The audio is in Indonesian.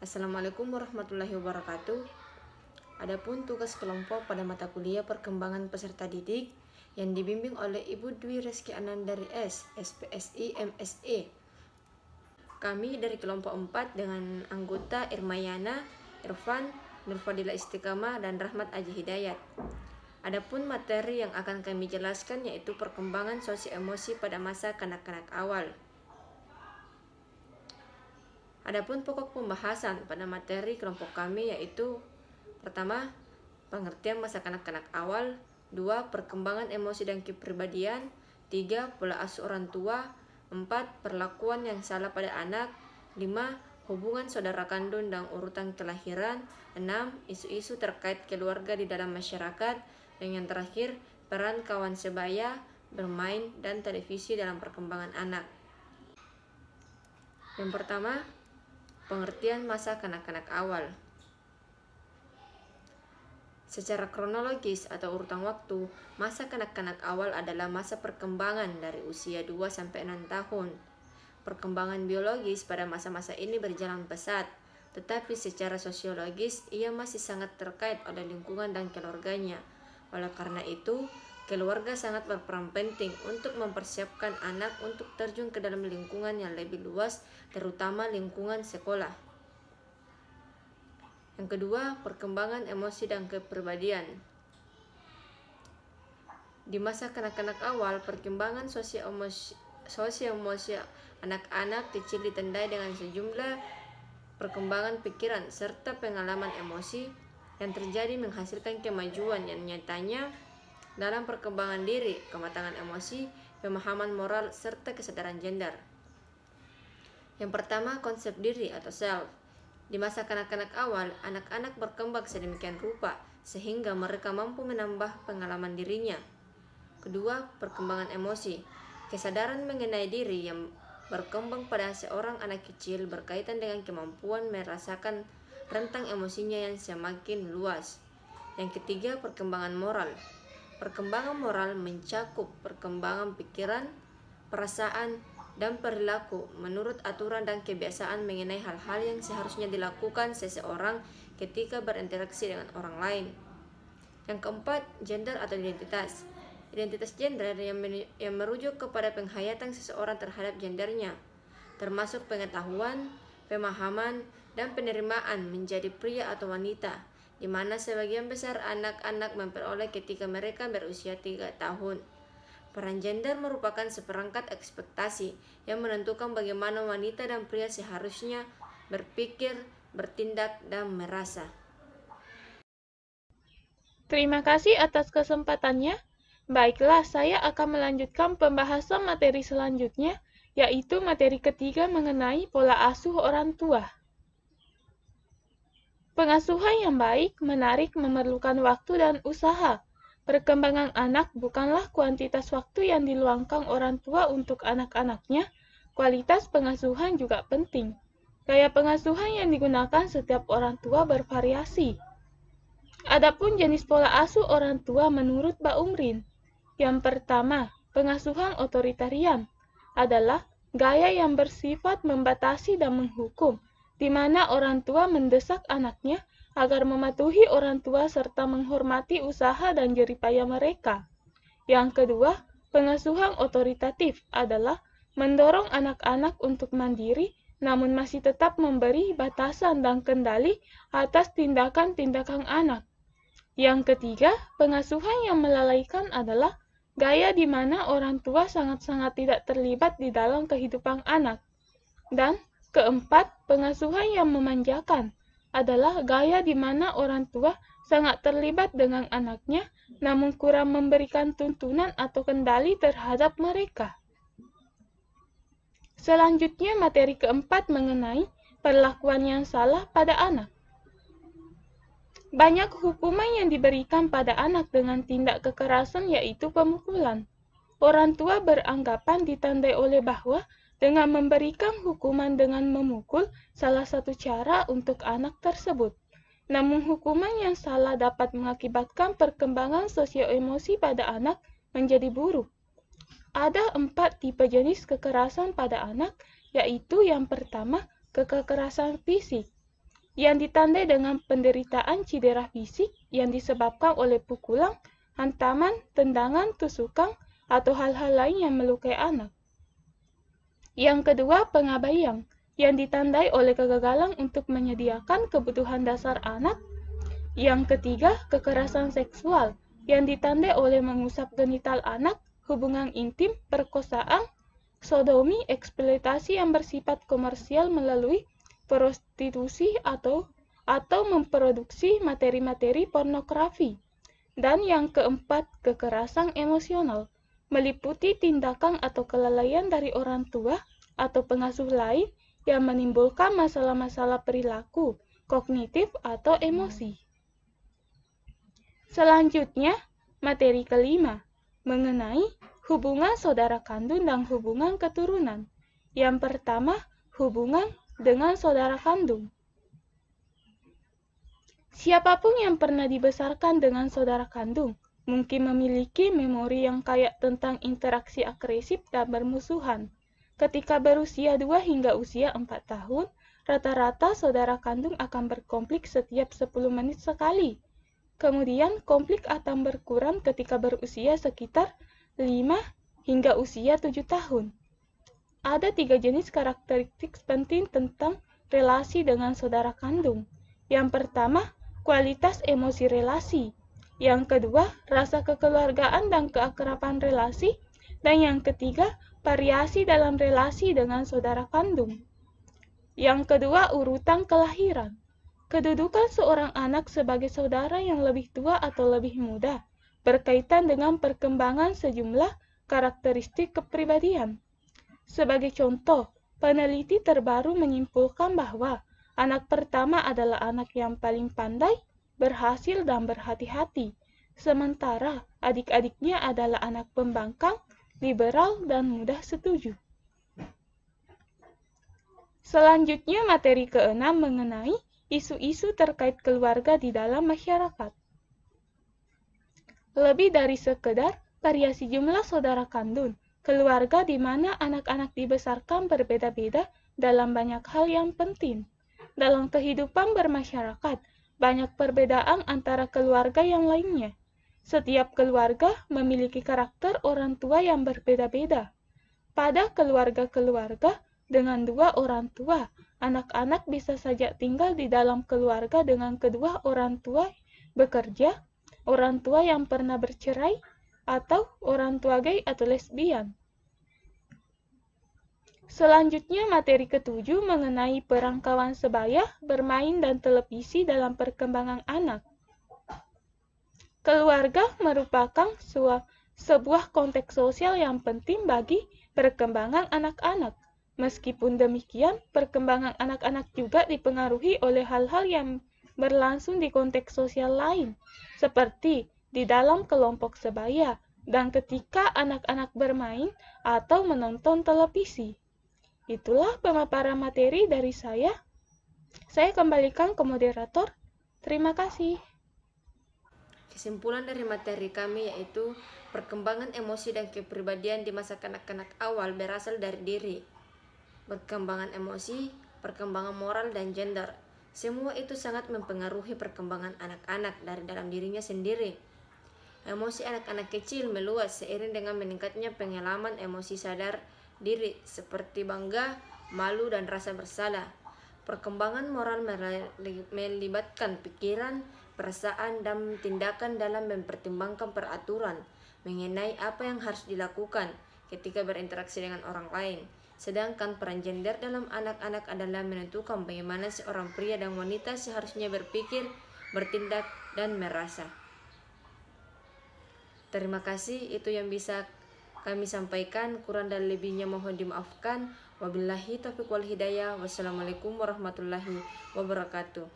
Assalamualaikum warahmatullahi wabarakatuh. Adapun tugas kelompok pada mata kuliah perkembangan peserta didik yang dibimbing oleh Ibu Dwi Reski Anandari S, SPSI MSE. Kami dari kelompok 4 dengan anggota Irmayana, Irfan, Nurfadila Istiqamah, dan Rahmat Aji Hidayat. Adapun materi yang akan kami jelaskan yaitu perkembangan sosio-emosi pada masa kanak-kanak awal. Adapun pokok pembahasan pada materi kelompok kami yaitu: pertama, pengertian masa kanak-kanak awal; 2, perkembangan emosi dan kepribadian; 3, pola asuh orang tua; 4, perlakuan yang salah pada anak; 5, hubungan saudara kandung dan urutan kelahiran; 6, isu-isu terkait keluarga di dalam masyarakat; dan yang terakhir, peran kawan sebaya, bermain, dan televisi dalam perkembangan anak. Yang pertama, pengertian masa kanak-kanak awal. Secara kronologis atau urutan waktu, masa kanak-kanak awal adalah masa perkembangan dari usia 2-6 tahun. Perkembangan biologis pada masa-masa ini berjalan pesat, tetapi secara sosiologis ia masih sangat terkait oleh lingkungan dan keluarganya. Oleh karena itu, keluarga sangat berperan penting untuk mempersiapkan anak untuk terjun ke dalam lingkungan yang lebih luas, terutama lingkungan sekolah. Yang kedua, perkembangan emosi dan kepribadian. Di masa kanak-kanak awal, perkembangan sosio-emosi anak-anak kecil ditandai dengan sejumlah perkembangan pikiran serta pengalaman emosi yang terjadi menghasilkan kemajuan yang nyatanya dalam perkembangan diri, kematangan emosi, pemahaman moral, serta kesadaran gender. Yang pertama, konsep diri atau self. Di masa kanak-kanak awal, anak-anak berkembang sedemikian rupa sehingga mereka mampu menambah pengalaman dirinya. Kedua, perkembangan emosi. Kesadaran mengenai diri yang berkembang pada seorang anak kecil berkaitan dengan kemampuan merasakan rentang emosinya yang semakin luas. Yang ketiga, perkembangan moral. Perkembangan moral mencakup perkembangan pikiran, perasaan, dan perilaku menurut aturan dan kebiasaan mengenai hal-hal yang seharusnya dilakukan seseorang ketika berinteraksi dengan orang lain. Yang keempat, gender atau identitas. Identitas gender yang merujuk kepada penghayatan seseorang terhadap gendernya, termasuk pengetahuan, pemahaman, dan penerimaan menjadi pria atau wanita, di mana sebagian besar anak-anak memperoleh ketika mereka berusia 3 tahun. Peran gender merupakan seperangkat ekspektasi yang menentukan bagaimana wanita dan pria seharusnya berpikir, bertindak, dan merasa. Terima kasih atas kesempatannya. Baiklah, saya akan melanjutkan pembahasan materi selanjutnya, yaitu materi ketiga mengenai pola asuh orang tua. Pengasuhan yang baik, menarik, memerlukan waktu dan usaha. Perkembangan anak bukanlah kuantitas waktu yang diluangkan orang tua untuk anak-anaknya, kualitas pengasuhan juga penting. Gaya pengasuhan yang digunakan setiap orang tua bervariasi. Adapun jenis pola asuh orang tua menurut Mbak Umrin. Yang pertama, pengasuhan otoritarian adalah gaya yang bersifat membatasi dan menghukum, di mana orang tua mendesak anaknya agar mematuhi orang tua serta menghormati usaha dan jeripaya mereka. Yang kedua, pengasuhan otoritatif adalah mendorong anak-anak untuk mandiri, namun masih tetap memberi batasan dan kendali atas tindakan-tindakan anak. Yang ketiga, pengasuhan yang melalaikan adalah gaya di mana orang tua sangat-sangat tidak terlibat di dalam kehidupan anak. Dan keempat, pengasuhan yang memanjakan adalah gaya di mana orang tua sangat terlibat dengan anaknya, namun kurang memberikan tuntunan atau kendali terhadap mereka. Selanjutnya, materi keempat mengenai perlakuan yang salah pada anak. Banyak hukuman yang diberikan pada anak dengan tindak kekerasan yaitu pemukulan. Orang tua beranggapan ditandai oleh bahwa dengan memberikan hukuman dengan memukul salah satu cara untuk anak tersebut. Namun hukuman yang salah dapat mengakibatkan perkembangan sosio-emosi pada anak menjadi buruk. Ada 4 tipe jenis kekerasan pada anak, yaitu yang pertama, kekerasan fisik. yang ditandai dengan penderitaan cedera fisik yang disebabkan oleh pukulan, hantaman, tendangan, tusukan, atau hal-hal lain yang melukai anak. Yang kedua, pengabaian, yang ditandai oleh kegagalan untuk menyediakan kebutuhan dasar anak. Yang ketiga, kekerasan seksual, yang ditandai oleh mengusap genital anak, hubungan intim, perkosaan, sodomi, eksploitasi yang bersifat komersial melalui prostitusi atau memproduksi materi-materi pornografi. Dan yang keempat, kekerasan emosional, meliputi tindakan atau kelalaian dari orang tua atau pengasuh lain yang menimbulkan masalah-masalah perilaku, kognitif, atau emosi. Selanjutnya, materi kelima, mengenai hubungan saudara kandung dan hubungan keturunan. Yang pertama, hubungan dengan saudara kandung. Siapapun yang pernah dibesarkan dengan saudara kandung mungkin memiliki memori yang kaya tentang interaksi agresif dan bermusuhan. Ketika berusia 2 hingga usia 4 tahun, rata-rata saudara kandung akan berkonflik setiap 10 menit sekali. Kemudian konflik akan berkurang ketika berusia sekitar 5 hingga usia 7 tahun. Ada 3 jenis karakteristik penting tentang relasi dengan saudara kandung. Yang pertama, kualitas emosi relasi. Yang kedua, rasa kekeluargaan dan keakraban relasi. Dan yang ketiga, variasi dalam relasi dengan saudara kandung. Yang kedua, urutan kelahiran. Kedudukan seorang anak sebagai saudara yang lebih tua atau lebih muda berkaitan dengan perkembangan sejumlah karakteristik kepribadian. Sebagai contoh, peneliti terbaru menyimpulkan bahwa anak pertama adalah anak yang paling pandai, berhasil, dan berhati-hati, sementara adik-adiknya adalah anak pembangkang, liberal, dan mudah setuju. Selanjutnya, materi keenam mengenai isu-isu terkait keluarga di dalam masyarakat. Lebih dari sekedar variasi jumlah saudara kandung, keluarga di mana anak-anak dibesarkan berbeda-beda dalam banyak hal yang penting. Dalam kehidupan bermasyarakat, banyak perbedaan antara keluarga yang lainnya. Setiap keluarga memiliki karakter orang tua yang berbeda-beda. Pada keluarga-keluarga dengan 2 orang tua, anak-anak bisa saja tinggal di dalam keluarga dengan kedua orang tua bekerja, orang tua yang pernah bercerai, atau orang tua gay atau lesbian. Selanjutnya, materi ketujuh mengenai peran kawan sebaya, bermain, dan televisi dalam perkembangan anak. Keluarga merupakan sebuah konteks sosial yang penting bagi perkembangan anak-anak. Meskipun demikian, perkembangan anak-anak juga dipengaruhi oleh hal-hal yang berlangsung di konteks sosial lain, seperti di dalam kelompok sebaya dan ketika anak-anak bermain atau menonton televisi. Itulah pemaparan materi dari saya. Saya kembalikan ke moderator. Terima kasih. Kesimpulan dari materi kami yaitu perkembangan emosi dan kepribadian di masa kanak-kanak awal berasal dari diri. Perkembangan emosi, perkembangan moral, dan gender. Semua itu sangat mempengaruhi perkembangan anak-anak dari dalam dirinya sendiri. Emosi anak-anak kecil meluas seiring dengan meningkatnya pengalaman emosi sadar diri seperti bangga, malu, dan rasa bersalah. Perkembangan moral melibatkan pikiran, perasaan, dan tindakan dalam mempertimbangkan peraturan mengenai apa yang harus dilakukan ketika berinteraksi dengan orang lain. Sedangkan peran gender dalam anak-anak adalah menentukan bagaimana seorang pria dan wanita seharusnya berpikir, bertindak, dan merasa. Terima kasih, itu yang bisa kami sampaikan. Kurang dan lebihnya mohon dimaafkan. Wabillahi taufiq wal hidayah. Wassalamualaikum warahmatullahi wabarakatuh.